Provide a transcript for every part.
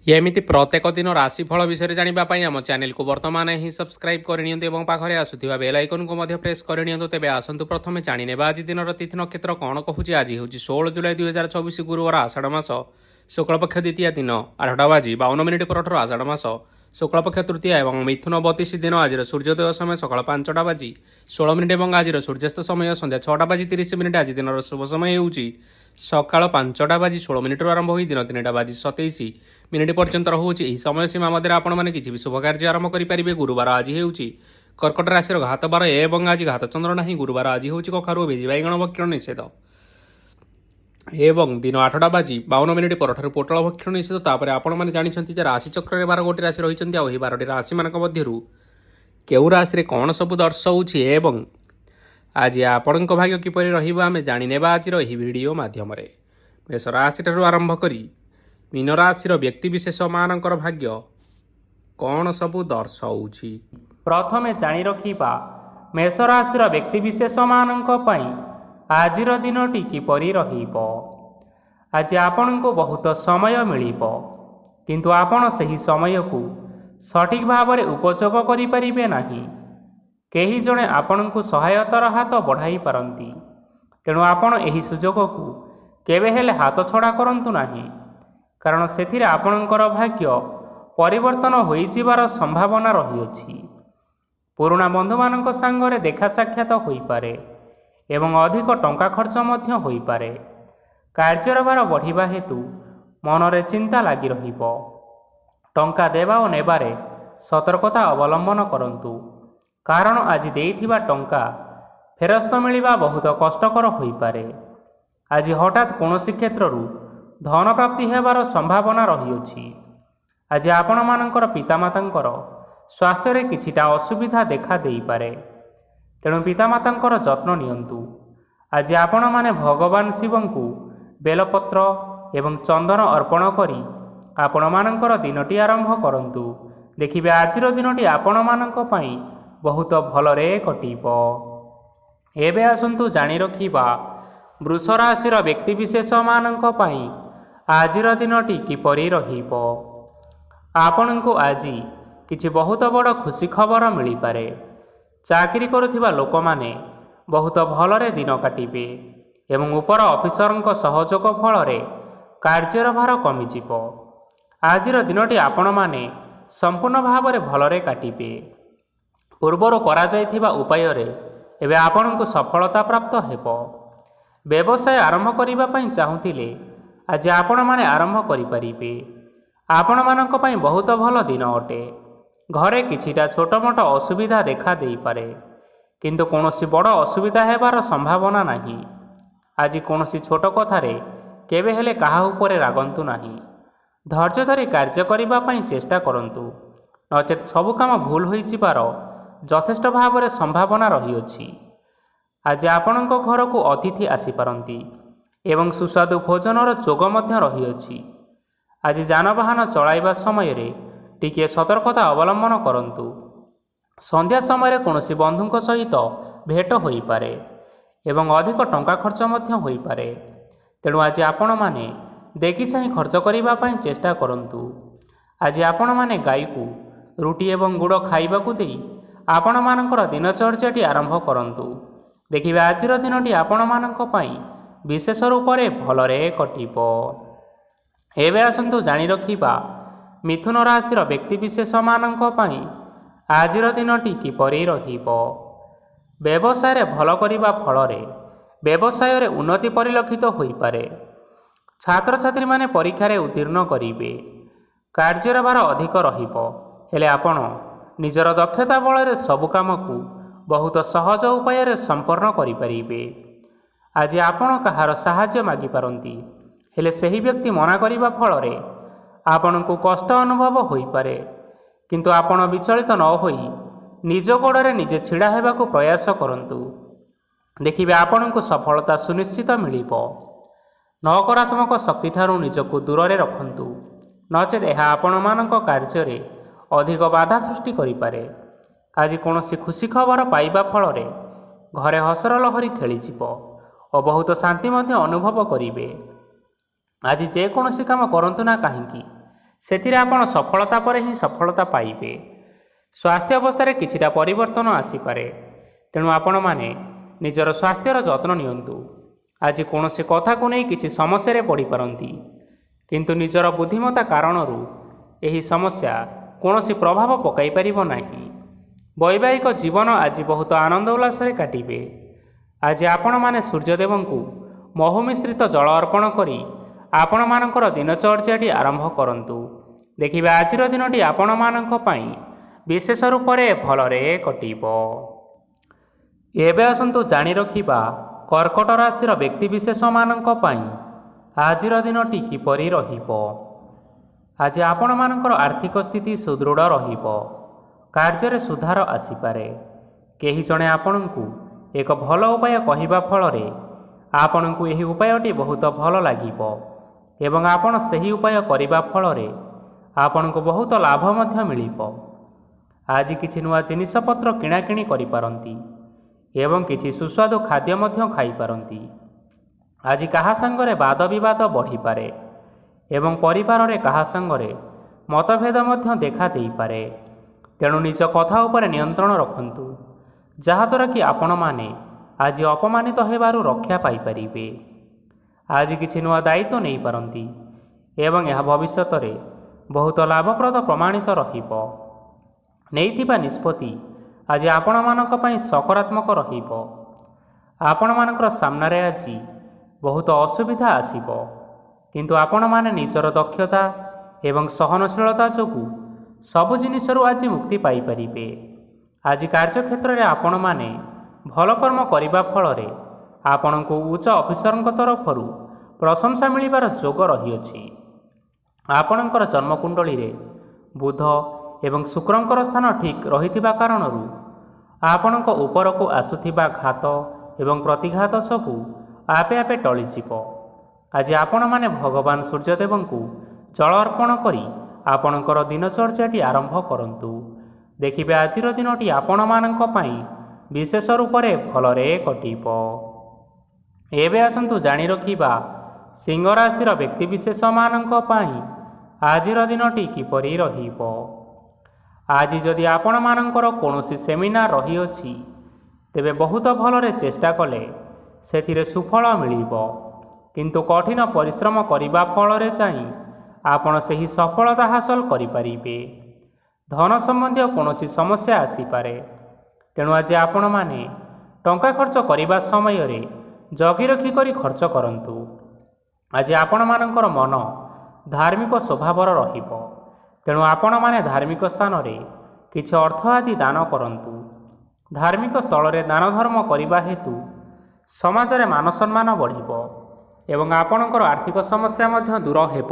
ଏମିତି ପ୍ରତ୍ୟେକ ଦିନ ରାଶିଫଳ ବିଷୟରେ ଜାଣିବା ପାଇଁ ଆମ ଚ୍ୟାନେଲକୁ ବର୍ତ୍ତମାନ ହିଁ ସବସ୍କ୍ରାଇବ୍ କରିନିଅନ୍ତୁ ଏବଂ ପାଖରେ ଆସୁଥିବା ବେଲ୍ ଆଇକନକୁ ମଧ୍ୟ ପ୍ରେସ୍ କରିନିଅନ୍ତୁ। ତେବେ ଆସନ୍ତୁ ପ୍ରଥମେ ଜାଣିନେବା ଆଜି ଦିନର ତିଥି ନକ୍ଷତ୍ର କ'ଣ କହୁଛି। ଆଜି ହେଉଛି 16 ଜୁଲାଇ 2024 ଗୁରୁବାର, ଆଷାଢ଼ ମାସ ଶୁକ୍ଳପକ୍ଷ ଦ୍ୱିତୀୟା ଦିନ 8ଟା ବାଜି 52 ମିନିଟ୍ ପରଠାରୁ ଆଷାଢ଼ ମାସ ଶୁକ୍ଳପକ୍ଷ ତୃତୀୟା ଏବଂ ମିଥୁନ 32 ଦିନ। ଆଜିର ସୂର୍ଯ୍ୟୋଦୟ ସମୟ ସକାଳ 5ଟା ବାଜି 16 ମିନିଟ୍ ଏବଂ ଆଜିର ସୂର୍ଯ୍ୟାସ୍ତ ସମୟ ସନ୍ଧ୍ୟା 6ଟା ବାଜି 30 ମିନିଟ୍। ଆଜି ଦିନର ଶୁଭ ସମୟ ହେଉଛି ସକାଳ 5ଟା ବାଜି 16 ମିନିଟ୍ରୁ ଆରମ୍ଭ ହୋଇ ଦିନ 3ଟା ବାଜି 27 ମିନିଟ୍ ପର୍ଯ୍ୟନ୍ତ ରହୁଛି। ଏହି ସମୟ ସୀମା ମଧ୍ୟରେ ଆପଣମାନେ କିଛି ବି ଶୁଭ କାର୍ଯ୍ୟ ଆରମ୍ଭ କରିପାରିବେ। ଗୁରୁବାର ଆଜି ହେଉଛି କର୍କଟ ରାଶିର ଘାତ ବାର ଏବଂ ଆଜି ଘାତ ଚନ୍ଦ୍ର ନାହିଁ। ଗୁରୁବାର ଆଜି ହେଉଛି କଖାରୁ ଓ ବିଜି ବାଇଗଣ ଭକ୍ଷଣ ନିଷେଧ ଏବଂ ଦିନ 8ଟା ବାଜି 52 ମିନିଟ୍ ପରଠାରୁ ପୋଟଳ ଭକ୍ଷଣ ନିଷେଧ। ତାପରେ ଆପଣମାନେ ଜାଣିଛନ୍ତି ଯେ ରାଶିଚକ୍ରରେ 12ଗୋଟି ରାଶି ରହିଛନ୍ତି ଆଉ ଏହି 12ଟି ରାଶିମାନଙ୍କ ମଧ୍ୟରୁ କେଉଁ ରାଶିରେ କ'ଣ ସବୁ ଦର୍ଶାଉଛି ଏବଂ ଆଜି ଆପଣଙ୍କ ଭାଗ୍ୟ କିପରି ରହିବ ଆମେ ଜାଣିନେବା ଆଜିର ଏହି ଭିଡ଼ିଓ ମାଧ୍ୟମରେ। ମେଷ ରାଶିଠାରୁ ଆରମ୍ଭ କରି ମୀନ ରାଶିର ବ୍ୟକ୍ତିବିଶେଷମାନଙ୍କର ଭାଗ୍ୟ କ'ଣ ସବୁ ଦର୍ଶାଉଛି। ପ୍ରଥମେ ଜାଣି ରଖିବା ମେଷ ରାଶିର ବ୍ୟକ୍ତିବିଶେଷମାନଙ୍କ ପାଇଁ ଆଜିର ଦିନଟି କିପରି ରହିବ। ଆଜି ଆପଣଙ୍କୁ ବହୁତ ସମୟ ମିଳିବ, କିନ୍ତୁ ଆପଣ ସେହି ସମୟକୁ ସଠିକ୍ ଭାବରେ ଉପଯୋଗ କରିପାରିବେ ନାହିଁ। କେହି ଜଣେ ଆପଣଙ୍କୁ ସହାୟତାର ହାତ ବଢ଼ାଇ ପାରନ୍ତି, ତେଣୁ ଆପଣ ଏହି ସୁଯୋଗକୁ କେବେ ହେଲେ ହାତଛଡ଼ା କରନ୍ତୁ ନାହିଁ, କାରଣ ସେଥିରେ ଆପଣଙ୍କର ଭାଗ୍ୟ ପରିବର୍ତ୍ତନ ହୋଇଯିବାର ସମ୍ଭାବନା ରହିଅଛି। ପୁରୁଣା ବନ୍ଧୁମାନଙ୍କ ସାଙ୍ଗରେ ଦେଖା ସାକ୍ଷାତ ହୋଇପାରେ ଏବଂ ଅଧିକ ଟଙ୍କା ଖର୍ଚ୍ଚ ମଧ୍ୟ ହୋଇପାରେ। କାର୍ଯ୍ୟର ଭାର ବଢ଼ିବା ହେତୁ ମନରେ ଚିନ୍ତା ଲାଗି ରହିବ। ଟଙ୍କା ଦେବା ଓ ନେବାରେ ସତର୍କତା ଅବଲମ୍ବନ କରନ୍ତୁ, କାରଣ ଆଜି ଦେଇଥିବା ଟଙ୍କା ଫେରସ୍ତ ମିଳିବା ବହୁତ କଷ୍ଟକର ହୋଇପାରେ। ଆଜି ହଠାତ୍ କୌଣସି କ୍ଷେତ୍ରରୁ ଧନ ପ୍ରାପ୍ତି ହେବାର ସମ୍ଭାବନା ରହିଅଛି। ଆଜି ଆପଣମାନଙ୍କର ପିତାମାତାଙ୍କର ସ୍ୱାସ୍ଥ୍ୟରେ କିଛିଟା ଅସୁବିଧା ଦେଖା ଦେଇପାରେ, ତେଣୁ ପିତାମାତାଙ୍କର ଯତ୍ନ ନିଅନ୍ତୁ। ଆଜି ଆପଣମାନେ ଭଗବାନ ଶିବଙ୍କୁ ବେଲପତ୍ର ଏବଂ ଚନ୍ଦନ ଅର୍ପଣ କରି ଆପଣମାନଙ୍କର ଦିନଟି ଆରମ୍ଭ କରନ୍ତୁ। ଦେଖିବେ ଆଜିର ଦିନଟି ଆପଣମାନଙ୍କ ପାଇଁ ବହୁତ ଭଲରେ କଟିବ। ଏବେ ଆସନ୍ତୁ ଜାଣି ରଖିବା ବୃଷ ରାଶିର ବ୍ୟକ୍ତିବିଶେଷମାନଙ୍କ ପାଇଁ ଆଜିର ଦିନଟି କିପରି ରହିବ। ଆପଣଙ୍କୁ ଆଜି କିଛି ବହୁତ ବଡ଼ ଖୁସି ଖବର ମିଳିପାରେ। ଚାକିରି କରୁଥିବା ଲୋକମାନେ ବହୁତ ଭଲରେ ଦିନ କାଟିବେ ଏବଂ ଉପର ଅଫିସରଙ୍କ ସହଯୋଗ ଫଳରେ କାର୍ଯ୍ୟର ଭାର କମିଯିବ। ଆଜିର ଦିନଟି ଆପଣମାନେ ସମ୍ପୂର୍ଣ୍ଣ ଭାବରେ ଭଲରେ କାଟିବେ। ପୂର୍ବରୁ କରାଯାଇଥିବା ଉପାୟରେ ଏବେ ଆପଣଙ୍କୁ ସଫଳତା ପ୍ରାପ୍ତ ହେବ। ବ୍ୟବସାୟ ଆରମ୍ଭ କରିବା ପାଇଁ ଚାହୁଁଥିଲେ ଆଜି ଆପଣମାନେ ଆରମ୍ଭ କରିପାରିବେ। ଆପଣମାନଙ୍କ ପାଇଁ ବହୁତ ଭଲ ଦିନ ଅଟେ। ଘରେ କିଛିଟା ଛୋଟ ମୋଟ ଅସୁବିଧା ଦେଖା ଦେଇପାରେ, କିନ୍ତୁ କୌଣସି ବଡ଼ ଅସୁବିଧା ହେବାର ସମ୍ଭାବନା ନାହିଁ। ଆଜି କୌଣସି ଛୋଟ କଥାରେ କେବେ ହେଲେ କାହା ଉପରେ ରାଗନ୍ତୁ ନାହିଁ। ଧୈର୍ଯ୍ୟ ଧରି କାର୍ଯ୍ୟ କରିବା ପାଇଁ ଚେଷ୍ଟା କରନ୍ତୁ, ନଚେତ୍ ସବୁ କାମ ଭୁଲ ହୋଇଯିବାର ଯଥେଷ୍ଟ ଭାବରେ ସମ୍ଭାବନା ରହିଅଛି। ଆଜି ଆପଣଙ୍କ ଘରକୁ ଅତିଥି ଆସିପାରନ୍ତି ଏବଂ ସୁସ୍ୱାଦୁ ଭୋଜନର ଯୋଗ ମଧ୍ୟ ରହିଅଛି। ଆଜି ଯାନବାହନ ଚଳାଇବା ସମୟରେ ଟିକିଏ ସତର୍କତା ଅବଲମ୍ବନ କରନ୍ତୁ। ସନ୍ଧ୍ୟା ସମୟରେ କୌଣସି ବନ୍ଧୁଙ୍କ ସହିତ ଭେଟ ହୋଇପାରେ ଏବଂ ଅଧିକ ଟଙ୍କା ଖର୍ଚ୍ଚ ମଧ୍ୟ ହୋଇପାରେ, ତେଣୁ ଆଜି ଆପଣମାନେ ଦେଖି ଚାହିଁ ଖର୍ଚ୍ଚ କରିବା ପାଇଁ ଚେଷ୍ଟା କରନ୍ତୁ। ଆଜି ଆପଣମାନେ ଗାଈକୁ ରୁଟି ଏବଂ ଗୁଡ଼ ଖାଇବାକୁ ଦେଇ ଆପଣମାନଙ୍କର ଦିନଚର୍ଯ୍ୟାଟି ଆରମ୍ଭ କରନ୍ତୁ। ଦେଖିବେ ଆଜିର ଦିନଟି ଆପଣମାନଙ୍କ ପାଇଁ ବିଶେଷ ରୂପରେ ଭଲରେ କଟିବ। ଏବେ ଆସନ୍ତୁ ଜାଣି ରଖିବା ମିଥୁନ ରାଶିର ବ୍ୟକ୍ତିବିଶେଷମାନଙ୍କ ପାଇଁ ଆଜିର ଦିନଟି କିପରି ରହିବ। ବ୍ୟବସାୟରେ ଭଲ କରିବା ଫଳରେ ବ୍ୟବସାୟରେ ଉନ୍ନତି ପରିଲକ୍ଷିତ ହୋଇପାରେ। ଛାତ୍ରଛାତ୍ରୀମାନେ ପରୀକ୍ଷାରେ ଉତ୍ତୀର୍ଣ୍ଣ କରିବେ। କାର୍ଯ୍ୟର ଭାର ଅଧିକ ରହିବ, ହେଲେ ଆପଣ ନିଜର ଦକ୍ଷତା ବଳରେ ସବୁ କାମକୁ ବହୁତ ସହଜ ଉପାୟରେ ସମ୍ପନ୍ନ କରିପାରିବେ। ଆଜି ଆପଣ କାହାର ସାହାଯ୍ୟ ମାଗିପାରନ୍ତି, ହେଲେ ସେହି ବ୍ୟକ୍ତି ମନା କରିବା ଫଳରେ ଆପଣଙ୍କୁ କଷ୍ଟ ଅନୁଭବ ହୋଇପାରେ, କିନ୍ତୁ ଆପଣ ବିଚଳିତ ନ ହୋଇ ନିଜ ଗୋଡ଼ରେ ନିଜେ ଛିଡ଼ା ହେବାକୁ ପ୍ରୟାସ କରନ୍ତୁ। ଦେଖିବେ ଆପଣଙ୍କୁ ସଫଳତା ସୁନିଶ୍ଚିତ ମିଳିବ। ନକାରାତ୍ମକ ଶକ୍ତିଠାରୁ ନିଜକୁ ଦୂରରେ ରଖନ୍ତୁ, ନଚେତ୍ ଏହା ଆପଣମାନଙ୍କ କାର୍ଯ୍ୟରେ ଅଧିକ ବାଧା ସୃଷ୍ଟି କରିପାରେ। ଆଜି କୌଣସି ଖୁସି ଖବର ପାଇବା ଫଳରେ ଘରେ ହସର ଲହରୀ ଖେଳିଯିବ ଓ ବହୁତ ଶାନ୍ତି ମଧ୍ୟ ଅନୁଭବ କରିବେ। ଆଜି ଯେକୌଣସି କାମ କରନ୍ତୁ ନା କାହିଁକି, ସେଥିରେ ଆପଣ ସଫଳତା ପରେ ହିଁ ସଫଳତା ପାଇବେ। ସ୍ୱାସ୍ଥ୍ୟ ଅବସ୍ଥାରେ କିଛିଟା ପରିବର୍ତ୍ତନ ଆସିପାରେ, ତେଣୁ ଆପଣମାନେ ନିଜର ସ୍ୱାସ୍ଥ୍ୟର ଯତ୍ନ ନିଅନ୍ତୁ। ଆଜି କୌଣସି କଥାକୁ ନେଇ କିଛି ସମସ୍ୟାରେ ପଡ଼ିପାରନ୍ତି, କିନ୍ତୁ ନିଜର ବୁଦ୍ଧିମତ୍ତା କାରଣରୁ ଏହି ସମସ୍ୟା କୌଣସି ପ୍ରଭାବ ପକାଇ ପାରିବ ନାହିଁ। ବୈବାହିକ ଜୀବନ ଆଜି ବହୁତ ଆନନ୍ଦ ଉଲ୍ଲାସରେ କାଟିବେ। ଆଜି ଆପଣମାନେ ସୂର୍ଯ୍ୟଦେବଙ୍କୁ ମହୁ ମିଶ୍ରିତ ଜଳ ଅର୍ପଣ କରି ଆପଣମାନଙ୍କର ଦିନଚର୍ଯ୍ୟାଟି ଆରମ୍ଭ କରନ୍ତୁ। ଦେଖିବେ ଆଜିର ଦିନଟି ଆପଣମାନଙ୍କ ପାଇଁ ବିଶେଷ ରୂପରେ ଭଲରେ କଟିବ। ଏବେ ଆସନ୍ତୁ ଜାଣି ରଖିବା କର୍କଟ ରାଶିର ବ୍ୟକ୍ତିବିଶେଷମାନଙ୍କ ପାଇଁ ଆଜିର ଦିନଟି କିପରି ରହିବ। ଆଜି ଆପଣମାନଙ୍କର ଆର୍ଥିକ ସ୍ଥିତି ସୁଦୃଢ଼ ରହିବ। କାର୍ଯ୍ୟରେ ସୁଧାର ଆସିପାରେ। କେହି ଜଣେ ଆପଣଙ୍କୁ ଏକ ଭଲ ଉପାୟ କହିବା ଫଳରେ ଆପଣଙ୍କୁ ଏହି ଉପାୟଟି ବହୁତ ଭଲ ଲାଗିବ ଏବଂ ଆପଣ ସେହି ଉପାୟ କରିବା ଫଳରେ ଆପଣଙ୍କୁ ବହୁତ ଲାଭ ମଧ୍ୟ ମିଳିବ। ଆଜି କିଛି ନୂଆ ଜିନିଷପତ୍ର କିଣାକିଣି କରିପାରନ୍ତି ଏବଂ କିଛି ସୁସ୍ୱାଦୁ ଖାଦ୍ୟ ମଧ୍ୟ ଖାଇପାରନ୍ତି। ଆଜି କାହା ସାଙ୍ଗରେ ବାଦ ବିବାଦ ବଢ଼ିପାରେ ଏବଂ ପରିବାରରେ କାହା ସାଙ୍ଗରେ ମତଭେଦ ମଧ୍ୟ ଦେଖା ଦେଇପାରେ। ତେଣୁ ନିଜ କଥା ଉପରେ ନିୟନ୍ତ୍ରଣ ରଖନ୍ତୁ, ଯାହାଦ୍ୱାରା କି ଆପଣମାନେ ଆଜି ଅପମାନିତ ହେବାରୁ ରକ୍ଷା ପାଇପାରିବେ। ଆଜି କିଛି ନୂଆ ଦାୟିତ୍ୱ ନେଇପାରନ୍ତି ଏବଂ ଏହା ଭବିଷ୍ୟତରେ ବହୁତ ଲାଭପ୍ରଦ ପ୍ରମାଣିତ ରହିବ। ନେଇଥିବା ନିଷ୍ପତ୍ତି ଆଜି ଆପଣମାନଙ୍କ ପାଇଁ ସକାରାତ୍ମକ ରହିବ। ଆପଣମାନଙ୍କର ସାମ୍ନାରେ ଆଜି ବହୁତ ଅସୁବିଧା ଆସିବ, କିନ୍ତୁ ଆପଣମାନେ ନିଜର ଦକ୍ଷତା ଏବଂ ସହନଶୀଳତା ଯୋଗୁଁ ସବୁ ଜିନିଷରୁ ଆଜି ମୁକ୍ତି ପାଇପାରିବେ। ଆଜି କାର୍ଯ୍ୟକ୍ଷେତ୍ରରେ ଆପଣମାନେ ଭଲ କର୍ମ କରିବା ଫଳରେ ଆପଣଙ୍କୁ ଉଚ୍ଚ ଅଫିସରଙ୍କ ତରଫରୁ ପ୍ରଶଂସା ମିଳିବାର ଯୋଗ ରହିଅଛି। ଆପଣଙ୍କର ଜନ୍ମକୁଣ୍ଡଳୀରେ ବୁଧ ଏବଂ ଶୁକ୍ରଙ୍କର ସ୍ଥାନ ଠିକ୍ ରହିଥିବା କାରଣରୁ ଆପଣଙ୍କ ଉପରକୁ ଆସୁଥିବା ଘାତ ଏବଂ ପ୍ରତିଘାତ ସବୁ ଆପେ ଆପେ ଟଳିଯିବ। ଆଜି ଆପଣମାନେ ଭଗବାନ ସୂର୍ଯ୍ୟଦେବଙ୍କୁ ଜଳ ଅର୍ପଣ କରି ଆପଣଙ୍କର ଦିନଚର୍ଯ୍ୟାଟି ଆରମ୍ଭ କରନ୍ତୁ। ଦେଖିବେ ଆଜିର ଦିନଟି ଆପଣମାନଙ୍କ ପାଇଁ ବିଶେଷ ରୂପରେ ଭଲରେ କଟିବ। ଏବେ ଆସନ୍ତୁ ଜାଣି ରଖିବା ସିଂହ ରାଶିର ବ୍ୟକ୍ତିବିଶେଷମାନଙ୍କ ପାଇଁ ଆଜିର ଦିନଟି କିପରି ରହିବ। ଆଜି ଯଦି ଆପଣମାନଙ୍କର କୌଣସି ସେମିନାର ରହିଅଛି, ତେବେ ବହୁତ ଭଲରେ ଚେଷ୍ଟା କଲେ ସେଥିରେ ସୁଫଳ ମିଳିବ, କିନ୍ତୁ କଠିନ ପରିଶ୍ରମ କରିବା ଫଳରେ ଯାଇ ଆପଣ ସେହି ସଫଳତା ହାସଲ କରିପାରିବେ। ଧନ ସମ୍ବନ୍ଧୀୟ କୌଣସି ସମସ୍ୟା ଆସିପାରେ, ତେଣୁ ଆଜି ଆପଣମାନେ ଟଙ୍କା ଖର୍ଚ୍ଚ କରିବା ସମୟରେ ଜଗି ରଖି କରି ଖର୍ଚ୍ଚ କରନ୍ତୁ। ଆଜି ଆପଣମାନଙ୍କର ମନ ଧାର୍ମିକ ସ୍ୱଭାବର ରହିବ, ତେଣୁ ଆପଣମାନେ ଧାର୍ମିକ ସ୍ଥାନରେ କିଛି ଅର୍ଥ ଆଦି ଦାନ କରନ୍ତୁ। ଧାର୍ମିକ ସ୍ଥଳରେ ଦାନ ଧର୍ମ କରିବା ହେତୁ ସମାଜରେ ମାନ ସମ୍ମାନ ବଢ଼ିବ ଏବଂ ଆପଣଙ୍କର ଆର୍ଥିକ ସମସ୍ୟା ମଧ୍ୟ ଦୂର ହେବ।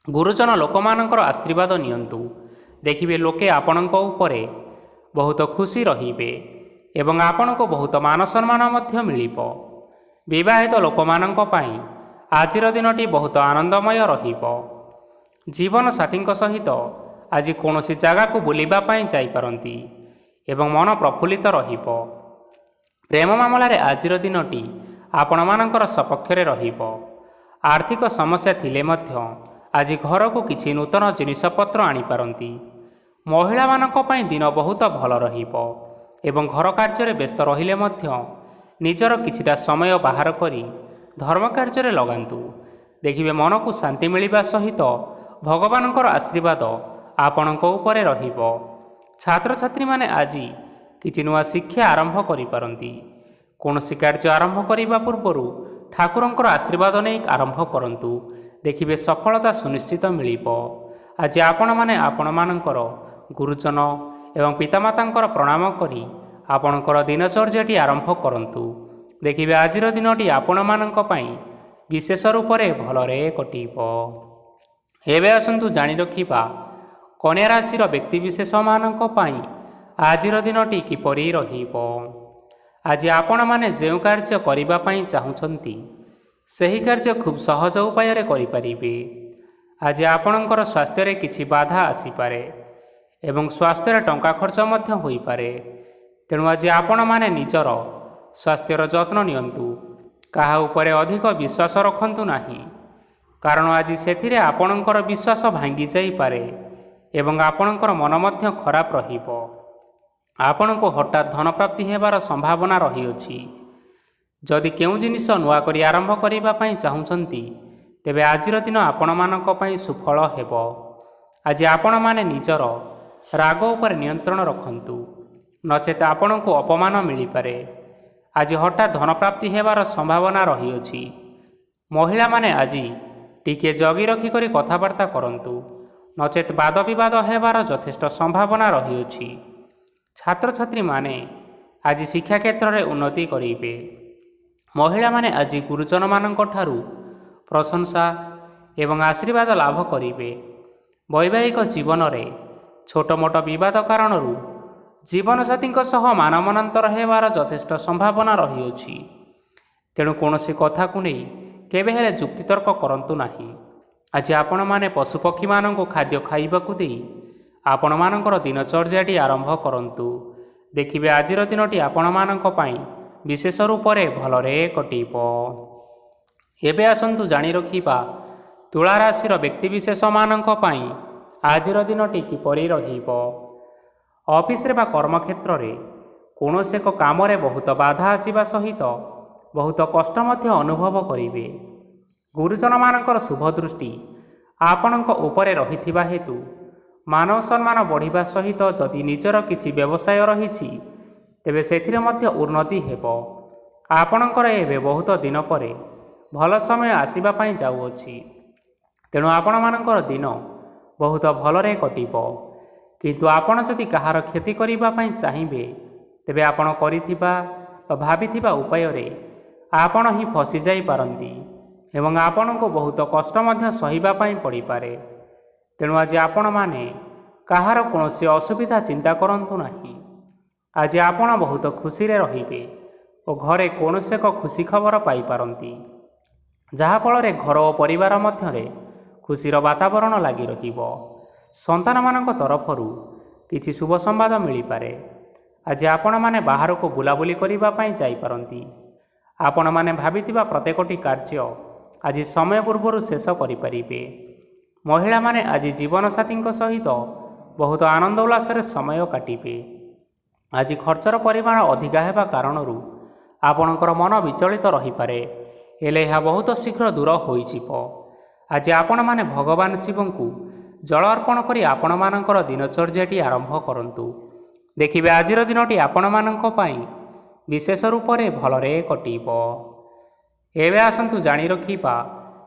ଗୁରୁଜନ ଲୋକମାନଙ୍କର ଆଶୀର୍ବାଦ ନିଅନ୍ତୁ। ଦେଖିବେ ଲୋକେ ଆପଣଙ୍କ ଉପରେ ବହୁତ ଖୁସି ରହିବେ ଏବଂ ଆପଣଙ୍କୁ ବହୁତ ମାନ ସମ୍ମାନ ମଧ୍ୟ ମିଳିବ। ବିବାହିତ ଲୋକମାନଙ୍କ ପାଇଁ ଆଜିର ଦିନଟି ବହୁତ ଆନନ୍ଦମୟ ରହିବ। ଜୀବନସାଥୀଙ୍କ ସହିତ ଆଜି କୌଣସି ଜାଗାକୁ ବୁଲିବା ପାଇଁ ଯାଇପାରନ୍ତି ଏବଂ ମନ ପ୍ରଫୁଲ୍ଲିତ ରହିବ। ପ୍ରେମ ମାମଲାରେ ଆଜିର ଦିନଟି ଆପଣମାନଙ୍କର ସପକ୍ଷରେ ରହିବ। ଆର୍ଥିକ ସମସ୍ୟା ଥିଲେ ମଧ୍ୟ ଆଜି ଘରକୁ କିଛି ନୂତନ ଜିନିଷପତ୍ର ଆଣିପାରନ୍ତି। ମହିଳାମାନଙ୍କ ପାଇଁ ଦିନ ବହୁତ ଭଲ ରହିବ ଏବଂ ଘର କାର୍ଯ୍ୟରେ ବ୍ୟସ୍ତ ରହିଲେ ମଧ୍ୟ ନିଜର କିଛିଟା ସମୟ ବାହାର କରି ଧର୍ମ କାର୍ଯ୍ୟରେ ଲଗାନ୍ତୁ। ଦେଖିବେ ମନକୁ ଶାନ୍ତି ମିଳିବା ସହିତ ଭଗବାନଙ୍କର ଆଶୀର୍ବାଦ ଆପଣଙ୍କ ଉପରେ ରହିବ। ଛାତ୍ରଛାତ୍ରୀମାନେ ଆଜି କିଛି ନୂଆ ଶିକ୍ଷା ଆରମ୍ଭ କରିପାରନ୍ତି। କୌଣସି କାର୍ଯ୍ୟ ଆରମ୍ଭ କରିବା ପୂର୍ବରୁ ଠାକୁରଙ୍କର ଆଶୀର୍ବାଦ ନେଇ ଆରମ୍ଭ କରନ୍ତୁ। ଦେଖିବେ ସଫଳତା ସୁନିଶ୍ଚିତ ମିଳିବ। ଆଜି ଆପଣମାନେ ଆପଣମାନଙ୍କର ଗୁରୁଜନ ଏବଂ ପିତାମାତାଙ୍କର ପ୍ରଣାମ କରି ଆପଣଙ୍କର ଦିନଚର୍ଯ୍ୟାଟି ଆରମ୍ଭ କରନ୍ତୁ। ଦେଖିବେ ଆଜିର ଦିନଟି ଆପଣମାନଙ୍କ ପାଇଁ ବିଶେଷ ରୂପରେ ଭଲରେ କଟିବ। ଏବେ ଆସନ୍ତୁ ଜାଣି ରଖିବା କନ୍ୟା ରାଶିର ବ୍ୟକ୍ତିବିଶେଷମାନଙ୍କ ପାଇଁ ଆଜିର ଦିନଟି କିପରି ରହିବ। ଆଜି ଆପଣମାନେ ଯେଉଁ କାର୍ଯ୍ୟ କରିବା ପାଇଁ ଚାହୁଁଛନ୍ତି, ସେହି କାର୍ଯ୍ୟ ଖୁବ୍ ସହଜ ଉପାୟରେ କରିପାରିବେ। ଆଜି ଆପଣଙ୍କର ସ୍ୱାସ୍ଥ୍ୟରେ କିଛି ବାଧା ଆସିପାରେ ଏବଂ ସ୍ୱାସ୍ଥ୍ୟରେ ଟଙ୍କା ଖର୍ଚ୍ଚ ମଧ୍ୟ ହୋଇପାରେ। ତେଣୁ ଆଜି ଆପଣମାନେ ନିଜର ସ୍ୱାସ୍ଥ୍ୟର ଯତ୍ନ ନିଅନ୍ତୁ। କାହା ଉପରେ ଅଧିକ ବିଶ୍ୱାସ ରଖନ୍ତୁ ନାହିଁ, କାରଣ ଆଜି ସେଥିରେ ଆପଣଙ୍କର ବିଶ୍ୱାସ ଭାଙ୍ଗି ଯାଇପାରେ ଏବଂ ଆପଣଙ୍କର ମନ ମଧ୍ୟ ଖରାପ ରହିବ। ଆପଣଙ୍କୁ ହଠାତ୍ ଧନପ୍ରାପ୍ତି ହେବାର ସମ୍ଭାବନା ରହିଅଛି। ଯଦି କେଉଁ ଜିନିଷ ନୂଆ କରି ଆରମ୍ଭ କରିବା ପାଇଁ ଚାହୁଁଛନ୍ତି, ତେବେ ଆଜିର ଦିନ ଆପଣମାନଙ୍କ ପାଇଁ ସୁଫଳ ହେବ। ଆଜି ଆପଣମାନେ ନିଜର ରାଗ ଉପରେ ନିୟନ୍ତ୍ରଣ ରଖନ୍ତୁ, ନଚେତ୍ ଆପଣଙ୍କୁ ଅପମାନ ମିଳିପାରେ। ଆଜି ହଠାତ୍ ଧନପ୍ରାପ୍ତି ହେବାର ସମ୍ଭାବନା ରହିଅଛି। ମହିଳାମାନେ ଆଜି ଟିକିଏ ଜଗି ରଖିକରି କଥାବାର୍ତ୍ତା କରନ୍ତୁ, ନଚେତ୍ ବାଦବିବାଦ ହେବାର ଯଥେଷ୍ଟ ସମ୍ଭାବନା ରହିଅଛି। ଛାତ୍ରଛାତ୍ରୀମାନେ ଆଜି ଶିକ୍ଷା କ୍ଷେତ୍ରରେ ଉନ୍ନତି କରିବେ। ମହିଳାମାନେ ଆଜି ଗୁରୁଜନମାନଙ୍କ ଠାରୁ ପ୍ରଶଂସା ଏବଂ ଆଶୀର୍ବାଦ ଲାଭ କରିବେ। ବୈବାହିକ ଜୀବନରେ ଛୋଟ ମୋଟ ବିବାଦ କାରଣରୁ ଜୀବନସାଥୀଙ୍କ ସହ ମାନମନାନ୍ତର ହେବାର ଯଥେଷ୍ଟ ସମ୍ଭାବନା ରହିଅଛି। ତେଣୁ କୌଣସି କଥାକୁ ନେଇ କେବେ ହେଲେ ଯୁକ୍ତିତର୍କ କରନ୍ତୁ ନାହିଁ। ଆଜି ଆପଣମାନେ ପଶୁପକ୍ଷୀମାନଙ୍କୁ ଖାଦ୍ୟ ଖାଇବାକୁ ଦେଇ ଆପଣମାନଙ୍କର ଦିନଚର୍ଯ୍ୟାଟି ଆରମ୍ଭ କରନ୍ତୁ। ଦେଖିବେ ଆଜିର ଦିନଟି ଆପଣମାନଙ୍କ ପାଇଁ ବିଶେଷ ରୂପରେ ଭଲରେ କଟିବ। ଏବେ ଆସନ୍ତୁ ଜାଣି ରଖିବା ତୁଳା ରାଶିର ବ୍ୟକ୍ତିବିଶେଷମାନଙ୍କ ପାଇଁ ଆଜିର ଦିନଟି କିପରି ରହିବ। ଅଫିସରେ ବା କର୍ମକ୍ଷେତ୍ରରେ କୌଣସି ଏକ କାମରେ ବହୁତ ବାଧା ଆସିବା ସହିତ ବହୁତ କଷ୍ଟ ମଧ୍ୟ ଅନୁଭବ କରିବେ। ଗୁରୁଜନମାନଙ୍କର ଶୁଭ ଦୃଷ୍ଟି ଆପଣଙ୍କ ଉପରେ ରହିଥିବା ହେତୁ ମାନବ ସମ୍ମାନ ବଢ଼ିବା ସହିତ ଯଦି ନିଜର କିଛି ବ୍ୟବସାୟ ରହିଛି, ତେବେ ସେଥିରେ ମଧ୍ୟ ଉନ୍ନତି ହେବ। ଆପଣଙ୍କର ଏବେ ବହୁତ ଦିନ ପରେ ଭଲ ସମୟ ଆସିବା ପାଇଁ ଯାଉଅଛି। ତେଣୁ ଆପଣମାନଙ୍କର ଦିନ ବହୁତ ଭଲରେ କଟିବ। କିନ୍ତୁ ଆପଣ ଯଦି କାହାର କ୍ଷତି କରିବା ପାଇଁ ଚାହିଁବେ, ତେବେ ଆପଣ କରିଥିବା ବା ଭାବିଥିବା ଉପାୟରେ ଆପଣ ହିଁ ଫସି ଯାଇପାରନ୍ତି ଏବଂ ଆପଣଙ୍କୁ ବହୁତ କଷ୍ଟ ମଧ୍ୟ ସହିବା ପାଇଁ ପଡ଼ିପାରେ। ତେଣୁ ଆଜି ଆପଣମାନେ କାହାର କୌଣସି ଅସୁବିଧା ଚିନ୍ତା କରନ୍ତୁ ନାହିଁ। ଆଜି ଆପଣ ବହୁତ ଖୁସିରେ ରହିବେ ଓ ଘରେ କୌଣସି ଏକ ଖୁସି ଖବର ପାଇପାରନ୍ତି, ଯାହାଫଳରେ ଘର ଓ ପରିବାର ମଧ୍ୟରେ ଖୁସିର ବାତାବରଣ ଲାଗି ରହିବ। ସନ୍ତାନମାନଙ୍କ ତରଫରୁ କିଛି ଶୁଭ ସମ୍ବାଦ ମିଳିପାରେ। ଆଜି ଆପଣମାନେ ବାହାରକୁ ବୁଲାବୁଲି କରିବା ପାଇଁ ଯାଇପାରନ୍ତି। ଆପଣମାନେ ଭାବିଥିବା ପ୍ରତ୍ୟେକଟି କାର୍ଯ୍ୟ ଆଜି ସମୟ ପୂର୍ବରୁ ଶେଷ କରିପାରିବେ। ମହିଳାମାନେ ଆଜି ଜୀବନସାଥୀଙ୍କ ସହିତ ବହୁତ ଆନନ୍ଦ ଉଲ୍ଲାସରେ ସମୟ କାଟିବେ। ଆଜି ଖର୍ଚ୍ଚର ପରିମାଣ ଅଧିକା ହେବା କାରଣରୁ ଆପଣଙ୍କର ମନ ବିଚଳିତ ରହିପାରେ, ହେଲେ ଏହା ବହୁତ ଶୀଘ୍ର ଦୂର ହୋଇଯିବ। ଆଜି ଆପଣମାନେ ଭଗବାନ ଶିବଙ୍କୁ ଜଳ ଅର୍ପଣ କରି ଆପଣମାନଙ୍କର ଦିନଚର୍ଯ୍ୟାଟି ଆରମ୍ଭ କରନ୍ତୁ। ଦେଖିବେ ଆଜିର ଦିନଟି ଆପଣମାନଙ୍କ ପାଇଁ ବିଶେଷ ରୂପରେ ଭଲରେ କଟିବ। ଏବେ ଆସନ୍ତୁ ଜାଣି ରଖିବା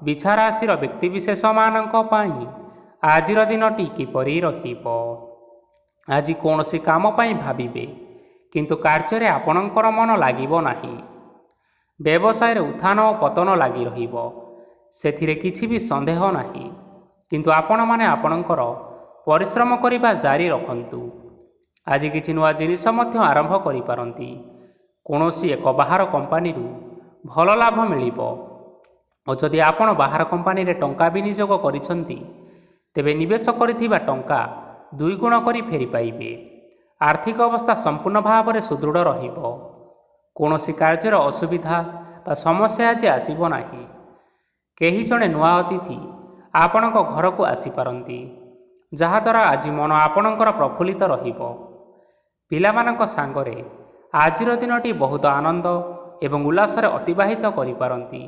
ବିଛା ରାଶିର ବ୍ୟକ୍ତିବିଶେଷମାନଙ୍କ ପାଇଁ ଆଜିର ଦିନଟି କିପରି ରହିବ। ଆଜି କୌଣସି କାମ ପାଇଁ ଭାବିବେ, କିନ୍ତୁ କାର୍ଯ୍ୟରେ ଆପଣଙ୍କର ମନ ଲାଗିବ ନାହିଁ। ବ୍ୟବସାୟରେ ଉତ୍ଥାନ ଓ ପତନ ଲାଗି ରହିବ, ସେଥିରେ କିଛି ବି ସନ୍ଦେହ ନାହିଁ। କିନ୍ତୁ ଆପଣମାନେ ଆପଣଙ୍କର ପରିଶ୍ରମ କରିବା ଜାରି ରଖନ୍ତୁ। ଆଜି କିଛି ନୂଆ ଜିନିଷ ମଧ୍ୟ ଆରମ୍ଭ କରିପାରନ୍ତି। କୌଣସି ଏକ ବାହାର କମ୍ପାନୀରୁ ଭଲ ଲାଭ ମିଳିବ ଓ ଯଦି ଆପଣ ବାହାର କମ୍ପାନୀରେ ଟଙ୍କା ବିନିଯୋଗ କରିଛନ୍ତି, ତେବେ ନିବେଶ କରିଥିବା ଟଙ୍କା 2 ଗୁଣ କରି ଫେରି ପାଇବେ। ଆର୍ଥିକ ଅବସ୍ଥା ସମ୍ପୂର୍ଣ୍ଣ ଭାବରେ ସୁଦୃଢ଼ ରହିବ। କୌଣସି କାର୍ଯ୍ୟର ଅସୁବିଧା ବା ସମସ୍ୟା ଆଜି ଆସିବ ନାହିଁ। କେହି ଜଣେ ନୂଆ ଅତିଥି ଆପଣଙ୍କ ଘରକୁ ଆସିପାରନ୍ତି, ଯାହାଦ୍ୱାରା ଆଜି ମନ ଆପଣଙ୍କର ପ୍ରଫୁଲ୍ଲିତ ରହିବ। ପିଲାମାନଙ୍କ ସାଙ୍ଗରେ ଆଜିର ଦିନଟି ବହୁତ ଆନନ୍ଦ ଏବଂ ଉଲ୍ଲାସରେ ଅତିବାହିତ କରିପାରନ୍ତି।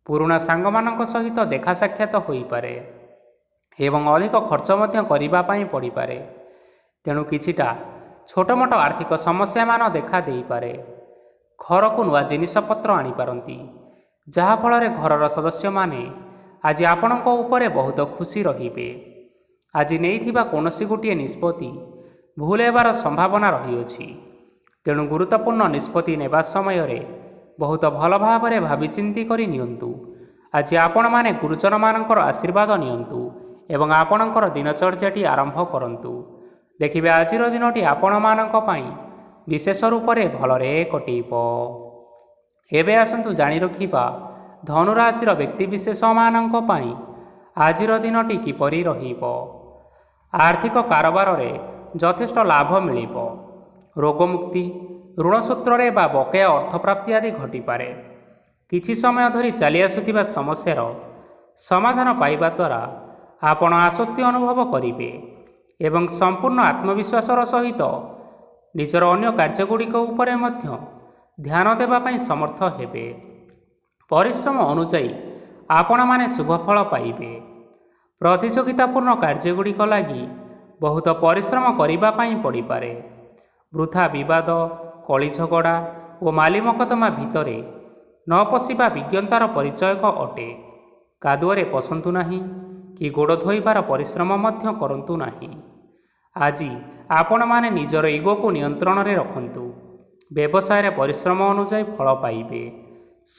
ପୁରୁଣା ସାଙ୍ଗମାନଙ୍କ ସହିତ ଦେଖା ସାକ୍ଷାତ ହୋଇପାରେ ଏବଂ ଅଧିକ ଖର୍ଚ୍ଚ ମଧ୍ୟ କରିବା ପାଇଁ ପଡ଼ିପାରେ। ତେଣୁ କିଛିଟା ଛୋଟମୋଟ ଆର୍ଥିକ ସମସ୍ୟାମାନ ଦେଖା ଦେଇପାରେ। ଘରକୁ ନୂଆ ଜିନିଷପତ୍ର ଆଣିପାରନ୍ତି, ଯାହାଫଳରେ ଘରର ସଦସ୍ୟମାନେ ଆଜି ଆପଣଙ୍କ ଉପରେ ବହୁତ ଖୁସି ରହିବେ। ଆଜି ନେଇଥିବା କୌଣସି ଗୋଟିଏ ନିଷ୍ପତ୍ତି ଭୁଲ ହେବାର ସମ୍ଭାବନା ରହିଅଛି। ତେଣୁ ଗୁରୁତ୍ୱପୂର୍ଣ୍ଣ ନିଷ୍ପତ୍ତି ନେବା ସମୟରେ ବହୁତ ଭଲ ଭାବରେ ଭାବିଚିନ୍ତି କରି ନିଅନ୍ତୁ। ଆଜି ଆପଣମାନେ ଗୁରୁଜନମାନଙ୍କର ଆଶୀର୍ବାଦ ନିଅନ୍ତୁ ଏବଂ ଆପଣଙ୍କର ଦିନଚର୍ଯ୍ୟାଟି ଆରମ୍ଭ କରନ୍ତୁ। ଦେଖିବେ ଆଜିର ଦିନଟି ଆପଣମାନଙ୍କ ପାଇଁ ବିଶେଷ ରୂପରେ ଭଲରେ କଟିବ। ଏବେ ଆସନ୍ତୁ ଜାଣି ରଖିବା ଧନୁରାଶିର ବ୍ୟକ୍ତିବିଶେଷମାନଙ୍କ ପାଇଁ ଆଜିର ଦିନଟି କିପରି ରହିବ। ଆର୍ଥିକ କାରବାରରେ ଯଥେଷ୍ଟ ଲାଭ ମିଳିବ। ରୋଗମୁକ୍ତି, ଋଣ ସୂତ୍ରରେ ବା ବକେୟା ଅର୍ଥପ୍ରାପ୍ତି ଆଦି ଘଟିପାରେ। କିଛି ସମୟ ଧରି ଚାଲି ଆସୁଥିବା ସମସ୍ୟାର ସମାଧାନ ପାଇବା ଦ୍ୱାରା ଆପଣ ଆଶ୍ୱସ୍ତି ଅନୁଭବ କରିବେ ଏବଂ ସମ୍ପୂର୍ଣ୍ଣ ଆତ୍ମବିଶ୍ୱାସର ସହିତ ନିଜର ଅନ୍ୟ କାର୍ଯ୍ୟଗୁଡ଼ିକ ଉପରେ ମଧ୍ୟ ଧ୍ୟାନ ଦେବା ପାଇଁ ସମର୍ଥ ହେବେ। ପରିଶ୍ରମ ଅନୁଯାୟୀ ଆପଣମାନେ ଶୁଭଫଳ ପାଇବେ। ପ୍ରତିଯୋଗିତାପୂର୍ଣ୍ଣ କାର୍ଯ୍ୟଗୁଡ଼ିକ ଲାଗି ବହୁତ ପରିଶ୍ରମ କରିବା ପାଇଁ ପଡ଼ିପାରେ। ବୃଥା ବିବାଦ, କଳି ଝଗଡ଼ା ଓ ମାଲି ମକଦ୍ଦମା ଭିତରେ ନ ପଶିବା ବିଜ୍ଞତାର ପରିଚୟକ ଅଟେ। କାଦୁଅରେ ପଶନ୍ତୁ ନାହିଁ କି ଗୋଡ଼ ଧୋଇବାର ପରିଶ୍ରମ ମଧ୍ୟ କରନ୍ତୁ ନାହିଁ। ଆଜି ଆପଣମାନେ ନିଜର ଇଗୋକୁ ନିୟନ୍ତ୍ରଣରେ ରଖନ୍ତୁ। ବ୍ୟବସାୟରେ ପରିଶ୍ରମ ଅନୁଯାୟୀ ଫଳ ପାଇବେ।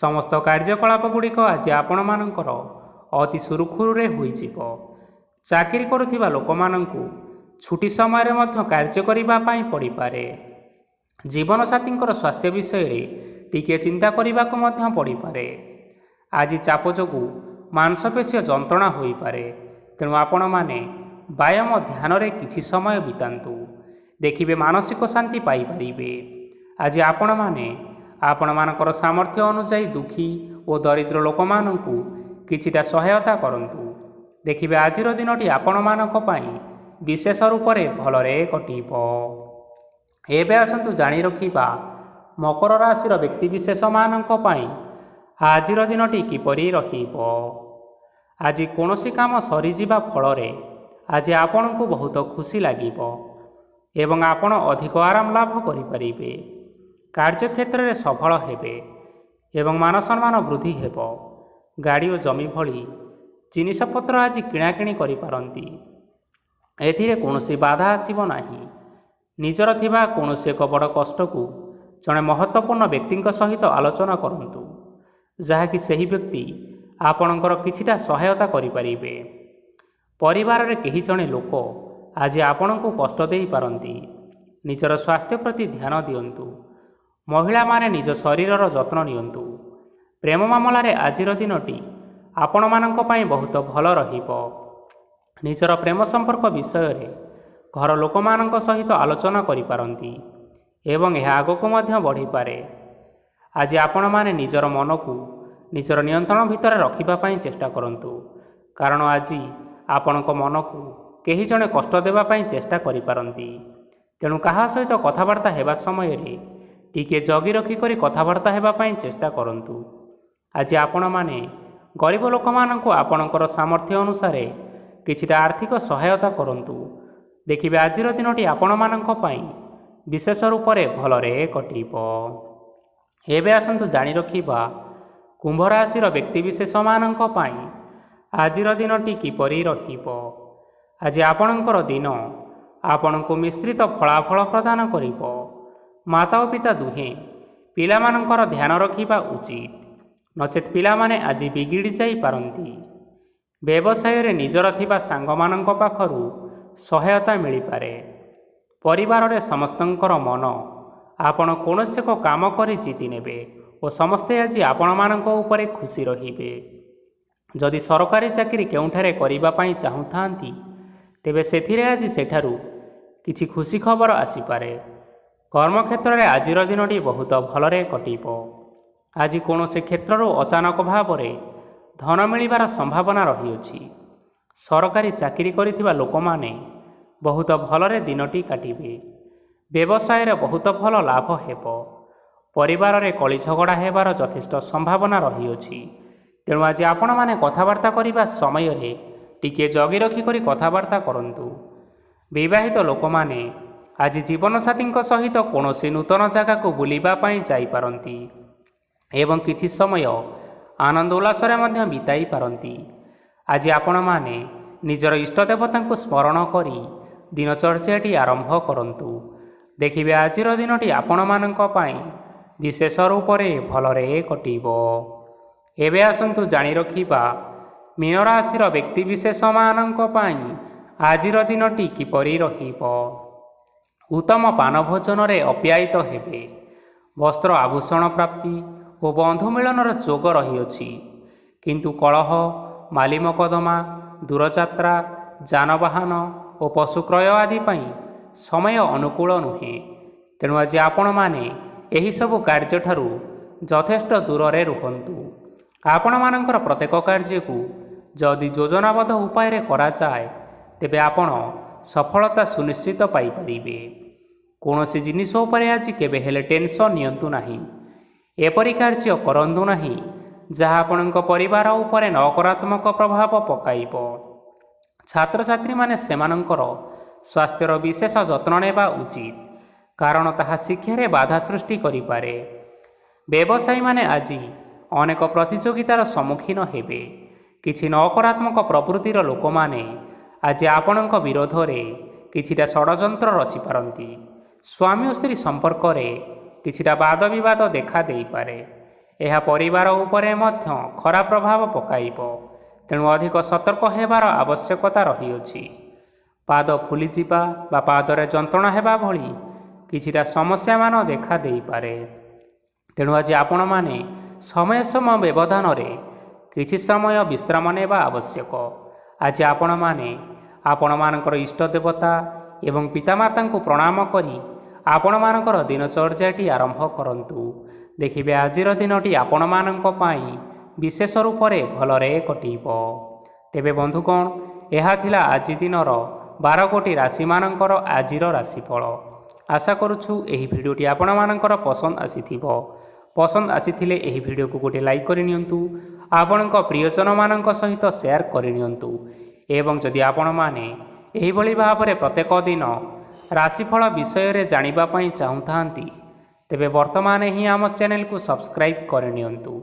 ସମସ୍ତ କାର୍ଯ୍ୟକଳାପଗୁଡ଼ିକ ଆଜି ଆପଣମାନଙ୍କର ଅତି ସୁରୁଖୁରୁରେ ହୋଇଯିବ। ଚାକିରି କରୁଥିବା ଲୋକମାନଙ୍କୁ ଛୁଟି ସମୟରେ ମଧ୍ୟ କାର୍ଯ୍ୟ କରିବା ପାଇଁ ପଡ଼ିପାରେ। ଜୀବନସାଥୀଙ୍କର ସ୍ୱାସ୍ଥ୍ୟ ବିଷୟରେ ଟିକିଏ ଚିନ୍ତା କରିବାକୁ ମଧ୍ୟ ପଡ଼ିପାରେ। ଆଜି ଚାପ ଯୋଗୁଁ ମାଂସପେଶୀୟ ଯନ୍ତ୍ରଣା ହୋଇପାରେ, ତେଣୁ ଆପଣମାନେ ବ୍ୟାୟାମ ଧ୍ୟାନରେ କିଛି ସମୟ ବିତାନ୍ତୁ। ଦେଖିବେ ମାନସିକ ଶାନ୍ତି ପାଇପାରିବେ। ଆଜି ଆପଣମାନେ ଆପଣମାନଙ୍କର ସାମର୍ଥ୍ୟ ଅନୁଯାୟୀ ଦୁଃଖୀ ଓ ଦରିଦ୍ର ଲୋକମାନଙ୍କୁ କିଛିଟା ସହାୟତା କରନ୍ତୁ। ଦେଖିବେ ଆଜିର ଦିନଟି ଆପଣମାନଙ୍କ ପାଇଁ ବିଶେଷ ରୂପରେ ଭଲରେ କଟିବ। ଏବେ ଆସନ୍ତୁ ଜାଣି ରଖିବା ମକର ରାଶିର ବ୍ୟକ୍ତିବିଶେଷମାନଙ୍କ ପାଇଁ ଆଜିର ଦିନଟି କିପରି ରହିବ। ଆଜି କୌଣସି କାମ ସରିଯିବା ଫଳରେ ଆଜି ଆପଣଙ୍କୁ ବହୁତ ଖୁସି ଲାଗିବ ଏବଂ ଆପଣ ଅଧିକ ଆରାମ ଲାଭ କରିପାରିବେ। କାର୍ଯ୍ୟକ୍ଷେତ୍ରରେ ସଫଳ ହେବେ ଏବଂ ମାନସମ୍ମାନ ବୃଦ୍ଧି ହେବ। ଗାଡ଼ି ଓ ଜମି ଭଳି ଜିନିଷପତ୍ର ଆଜି କିଣାକିଣି କରିପାରନ୍ତି। ଏଥିରେ କୌଣସି ବାଧା ଆସିବ ନାହିଁ। ନିଜର ଥିବା କୌଣସି ଏକ ବଡ଼ କଷ୍ଟକୁ ଜଣେ ମହତ୍ତ୍ୱପୂର୍ଣ୍ଣ ବ୍ୟକ୍ତିଙ୍କ ସହିତ ଆଲୋଚନା କରନ୍ତୁ, ଯାହାକି ସେହି ବ୍ୟକ୍ତି ଆପଣଙ୍କର କିଛିଟା ସହାୟତା କରିପାରିବେ। ପରିବାରରେ କେହି ଜଣେ ଲୋକ ଆଜି ଆପଣଙ୍କୁ କଷ୍ଟ ଦେଇପାରନ୍ତି। ନିଜର ସ୍ୱାସ୍ଥ୍ୟ ପ୍ରତି ଧ୍ୟାନ ଦିଅନ୍ତୁ। ମହିଳାମାନେ ନିଜ ଶରୀରର ଯତ୍ନ ନିଅନ୍ତୁ। ପ୍ରେମ ମାମଲାରେ ଆଜିର ଦିନଟି ଆପଣମାନଙ୍କ ପାଇଁ ବହୁତ ଭଲ ରହିବ। ନିଜର ପ୍ରେମ ସମ୍ପର୍କ ବିଷୟରେ ଘର ଲୋକମାନଙ୍କ ସହିତ ଆଲୋଚନା କରିପାରନ୍ତି ଏବଂ ଏହା ଆଗକୁ ମଧ୍ୟ ବଢ଼ିପାରେ। ଆଜି ଆପଣମାନେ ନିଜର ମନକୁ ନିଜର ନିୟନ୍ତ୍ରଣ ଭିତରେ ରଖିବା ପାଇଁ ଚେଷ୍ଟା କରନ୍ତୁ, କାରଣ ଆଜି ଆପଣଙ୍କ ମନକୁ କେହି ଜଣେ କଷ୍ଟ ଦେବା ପାଇଁ ଚେଷ୍ଟା କରିପାରନ୍ତି। ତେଣୁ କାହା ସହିତ କଥାବାର୍ତ୍ତା ହେବା ସମୟରେ ଟିକିଏ ଜଗି ରଖିକରି କଥାବାର୍ତ୍ତା ହେବା ପାଇଁ ଚେଷ୍ଟା କରନ୍ତୁ। ଆଜି ଆପଣମାନେ ଗରିବ ଲୋକମାନଙ୍କୁ ଆପଣଙ୍କର ସାମର୍ଥ୍ୟ ଅନୁସାରେ କିଛିଟା ଆର୍ଥିକ ସହାୟତା କରନ୍ତୁ। ଦେଖିବେ ଆଜିର ଦିନଟି ଆପଣମାନଙ୍କ ପାଇଁ ବିଶେଷ ରୂପରେ ଭଲରେ କଟିବ। ଏବେ ଆସନ୍ତୁ ଜାଣି ରଖିବା କୁମ୍ଭ ରାଶିର ବ୍ୟକ୍ତିବିଶେଷମାନଙ୍କ ପାଇଁ ଆଜିର ଦିନଟି କିପରି ରହିବ। ଆଜି ଆପଣଙ୍କର ଦିନ ଆପଣଙ୍କୁ ମିଶ୍ରିତ ଫଳାଫଳ ପ୍ରଦାନ କରିବ। ମାତା ଓ ପିତା ଦୁହେଁ ପିଲାମାନଙ୍କର ଧ୍ୟାନ ରଖିବା ଉଚିତ, ନଚେତ୍ ପିଲାମାନେ ଆଜି ବିଗିଡ଼ି ଯାଇପାରନ୍ତି। ବ୍ୟବସାୟରେ ନିଜର ଥିବା ସାଙ୍ଗମାନଙ୍କ ପାଖରୁ ସହାୟତା ମିଳିପାରେ। ପରିବାରରେ ସମସ୍ତଙ୍କର ମନ ଆପଣ କୌଣସି ଏକ କାମ କରି ଜିତି ନେବେ ଓ ସମସ୍ତେ ଆଜି ଆପଣମାନଙ୍କ ଉପରେ ଖୁସି ରହିବେ। ଯଦି ସରକାରୀ ଚାକିରି କେଉଁଠାରେ କରିବା ପାଇଁ ଚାହୁଁଥାନ୍ତି, ତେବେ ସେଥିରେ ଆଜି ସେଠାରୁ କିଛି ଖୁସି ଖବର ଆସିପାରେ। କର୍ମକ୍ଷେତ୍ରରେ ଆଜିର ଦିନଟି ବହୁତ ଭଲରେ କଟିବ। ଆଜି କୌଣସି କ୍ଷେତ୍ରରୁ ଅଚାନକ ଭାବରେ ଧନ ମିଳିବାର ସମ୍ଭାବନା ରହିଅଛି। ସରକାରୀ ଚାକିରି କରିଥିବା ଲୋକମାନେ ବହୁତ ଭଲରେ ଦିନଟି କାଟିବେ। ବ୍ୟବସାୟରେ ବହୁତ ଭଲ ଲାଭ ହେବ। ପରିବାରରେ କଳି ଝଗଡ଼ା ହେବାର ଯଥେଷ୍ଟ ସମ୍ଭାବନା ରହିଅଛି। ତେଣୁ ଆଜି ଆପଣମାନେ କଥାବାର୍ତ୍ତା କରିବା ସମୟରେ ଟିକିଏ ଜଗି ରଖିକରି କଥାବାର୍ତ୍ତା କରନ୍ତୁ। ବିବାହିତ ଲୋକମାନେ ଆଜି ଜୀବନସାଥୀଙ୍କ ସହିତ କୌଣସି ନୂତନ ଜାଗାକୁ ବୁଲିବା ପାଇଁ ଯାଇପାରନ୍ତି ଏବଂ କିଛି ସମୟ ଆନନ୍ଦ ଉଲ୍ଲାସରେ ମଧ୍ୟ ବିତାଇ ପାରନ୍ତି। ଆଜି ଆପଣମାନେ ନିଜର ଇଷ୍ଟଦେବତାଙ୍କୁ ସ୍ମରଣ କରି ଦିନଚର୍ଯ୍ୟାଟି ଆରମ୍ଭ କରନ୍ତୁ। ଦେଖିବେ ଆଜିର ଦିନଟି ଆପଣମାନଙ୍କ ପାଇଁ ବିଶେଷ ରୂପରେ ଭଲରେ କଟିବ। ଏବେ ଆସନ୍ତୁ ଜାଣି ରଖିବା ମୀନ ରାଶିର ବ୍ୟକ୍ତିବିଶେଷମାନଙ୍କ ପାଇଁ ଆଜିର ଦିନଟି କିପରି ରହିବ। ଉତ୍ତମ ପାନ ଭୋଜନରେ ଅପ୍ୟାୟିତ ହେବେ। ବସ୍ତ୍ର ଆଭୂଷଣ ପ୍ରାପ୍ତି ଓ ବନ୍ଧୁ ମିଳନର ଯୋଗ ରହିଅଛି। କିନ୍ତୁ କଳହ, ମାଲି ମକଦ୍ଦମା, ଦୂରଯାତ୍ରା, ଯାନବାହନ ଓ ପଶୁ କ୍ରୟ ଆଦି ପାଇଁ ସମୟ ଅନୁକୂଳ ନୁହେଁ। ତେଣୁ ଆଜି ଆପଣମାନେ ଏହିସବୁ କାର୍ଯ୍ୟଠାରୁ ଯଥେଷ୍ଟ ଦୂରରେ ରୁହନ୍ତୁ। ଆପଣମାନଙ୍କର ପ୍ରତ୍ୟେକ କାର୍ଯ୍ୟକୁ ଯଦି ଯୋଜନାବଦ୍ଧ ଉପାୟରେ କରାଯାଏ ତେବେ ଆପଣ ସଫଳତା ସୁନିଶ୍ଚିତ ପାଇପାରିବେ। କୌଣସି ଜିନିଷ ଉପରେ ଆଜି କେବେ ହେଲେ ଟେନସନ୍ ନିଅନ୍ତୁ ନାହିଁ। ଏପରି କାର୍ଯ୍ୟ କରନ୍ତୁ ନାହିଁ ଯାହା ଆପଣଙ୍କ ପରିବାର ଉପରେ ନକାରାତ୍ମକ ପ୍ରଭାବ ପକାଇବ। ଛାତ୍ରଛାତ୍ରୀମାନେ ସେମାନଙ୍କର ସ୍ୱାସ୍ଥ୍ୟର ବିଶେଷ ଯତ୍ନ ନେବା ଉଚିତ, କାରଣ ତାହା ଶିକ୍ଷାରେ ବାଧା ସୃଷ୍ଟି କରିପାରେ। ବ୍ୟବସାୟୀମାନେ ଆଜି ଅନେକ ପ୍ରତିଯୋଗିତାର ସମ୍ମୁଖୀନ ହେବେ। କିଛି ନକାରାତ୍ମକ ପ୍ରବୃତ୍ତିର ଲୋକମାନେ ଆଜି ଆପଣଙ୍କ ବିରୋଧରେ କିଛିଟା ଷଡ଼ଯନ୍ତ୍ର ରଚିପାରନ୍ତି। ସ୍ୱାମୀ ଓ ସ୍ତ୍ରୀ ସମ୍ପର୍କରେ କିଛିଟା ବାଦବିବାଦ ଦେଖା ଦେଇପାରେ। ଏହା ପରିବାର ଉପରେ ମଧ୍ୟ ଖରାପ ପ୍ରଭାବ ପକାଇବ, ତେଣୁ ଅଧିକ ସତର୍କ ହେବାର ଆବଶ୍ୟକତା ରହିଅଛି। ପାଦ ଫୁଲିଯିବା ବା ପାଦରେ ଯନ୍ତ୍ରଣା ହେବା ଭଳି କିଛିଟା ସମସ୍ୟାମାନ ଦେଖା ଦେଇପାରେ। ତେଣୁ ଆଜି ଆପଣମାନେ ସମୟ ବ୍ୟବଧାନରେ କିଛି ସମୟ ବିଶ୍ରାମ ନେବା ଆବଶ୍ୟକ। ଆଜି ଆପଣମାନେ ଆପଣମାନଙ୍କର ଇଷ୍ଟ ଦେବତା ଏବଂ ପିତାମାତାଙ୍କୁ ପ୍ରଣାମ କରି ଆପଣମାନଙ୍କର ଦିନଚର୍ଯ୍ୟାଟି ଆରମ୍ଭ କରନ୍ତୁ। ଦେଖିବେ ଆଜିର ଦିନଟି ଆପଣମାନଙ୍କ ପାଇଁ ବିଶେଷ ରୂପରେ ଭଲରେ କଟିବ। ତେବେ ବନ୍ଧୁଗଣ, ଏହା ଥିଲା ଆଜି ଦିନର 12 ଗୋଟି ରାଶିମାନଙ୍କର ଆଜିର ରାଶିଫଳ। ଆଶା କରୁଛୁ ଏହି ଭିଡ଼ିଓଟି ଆପଣମାନଙ୍କର ପସନ୍ଦ ଆସିଥିବ। ପସନ୍ଦ ଆସିଥିଲେ ଏହି ଭିଡ଼ିଓକୁ ଗୋଟିଏ ଲାଇକ୍ କରିନିଅନ୍ତୁ, ଆପଣଙ୍କ ପ୍ରିୟଜନମାନଙ୍କ ସହିତ ସେୟାର କରିନିଅନ୍ତୁ ଏବଂ ଯଦି ଆପଣମାନେ ଏହିଭଳି ଭାବରେ ପ୍ରତ୍ୟେକ ଦିନ ରାଶିଫଳ ବିଷୟରେ ଜାଣିବା ପାଇଁ ଚାହୁଁଥାନ୍ତି ତେବେ ବର୍ତ୍ତମାନ ହିଁ ଆମ ଚ୍ୟାନେଲକୁ ସବସ୍କ୍ରାଇବ୍ କରିନିଅନ୍ତୁ।